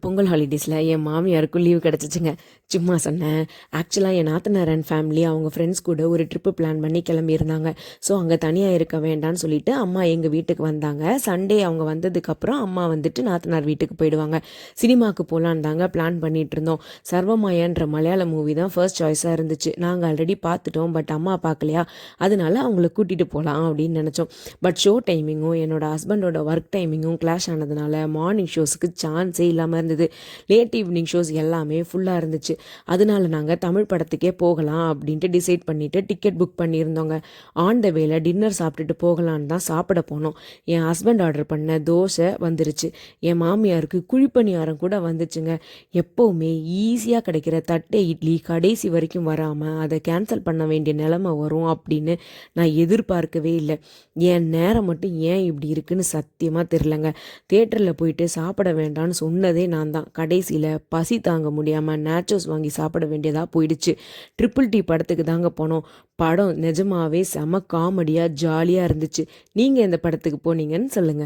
பொங்கல் ஹாலிடேஸில் என் மாமியாருக்கும் leave கிடச்சிச்சுங்க. சும்மா சொன்னேன். ஆக்சுவலாக என் நாத்தனார் அண்ட் ஃபேமிலி அவங்க ஃப்ரெண்ட்ஸ் கூட ஒரு ட்ரிப்பு பிளான் பண்ணி கிளம்பியிருந்தாங்க. ஸோ அங்கே தனியாக இருக்க வேண்டான்னு சொல்லிட்டு அம்மா எங்கள் வீட்டுக்கு வந்தாங்க. சண்டே அவங்க வந்ததுக்கப்புறம் அம்மா வந்துட்டு நாத்தனார் வீட்டுக்கு போயிடுவாங்க. சினிமாவுக்கு போகலான்னு தாங்க பிளான் பண்ணிகிட்டு இருந்தோம். சர்வமாயன்ற மலையாள மூவி தான் ஃபர்ஸ்ட் சாய்ஸாக இருந்துச்சு. நாங்கள் ஆல்ரெடி பார்த்துட்டோம், பட் அம்மா பார்க்கலையா, அதனால அவங்கள கூட்டிகிட்டு போகலாம் அப்படின்னு நினச்சோம். பட் ஷோ டைமிங்கும் என்னோட ஹஸ்பண்டோட ஒர்க் டைமிங்கும் கிளாஷ் ஆனதுனால மார்னிங் ஷோஸுக்கு சான்ஸே இல்லாமல் இருந்தது. லேட் ஈவினிங் ஷோஸ் எல்லாமே ஃபுல்லாக இருந்துச்சு. அதனால நாங்கள் தமிழ் படத்துக்கே போகலாம் அப்படின்ட்டு டிசைட் பண்ணிவிட்டு டிக்கெட் புக் பண்ணியிருந்தோங்க. ஆன் த வேல டின்னர் சாப்பிட்டுட்டு போகலான்னு தான் சாப்பிட போனோம். என் ஹஸ்பண்ட் ஆர்டர் பண்ண தோசை வந்துருச்சு. என் மாமியாருக்கு குழிப்பணியாரம் கூட வந்துச்சுங்க. எப்போவுமே ஈஸியாக கிடைக்கிற தட்டை இட்லி கடைசி வரைக்கும் வராமல் அதை கேன்சல் பண்ண வேண்டிய நிலைமை வரும் அப்படின்னு நான் எதிர்பார்க்கவே இல்லை. என் நேரம் மட்டும் ஏன் இப்படி இருக்குன்னு சத்தியமாக தெரிலங்க. தேட்டரில் போயிட்டு சாப்பிட வேண்டாம்னு சொன்னதே நான் தான். கடைசியில் பசி தாங்க முடியாமல் நேச்சோஸ் வாங்கி சாப்பிட வேண்டியதாக போயிடுச்சு. ட்ரிபிள் டி படத்துக்கு தாங்க போனோம். படம் நிஜமாவே செம காமெடியாக ஜாலியாக இருந்துச்சு. நீங்கள் எந்த படத்துக்கு போனீங்கன்னு சொல்லுங்கள்.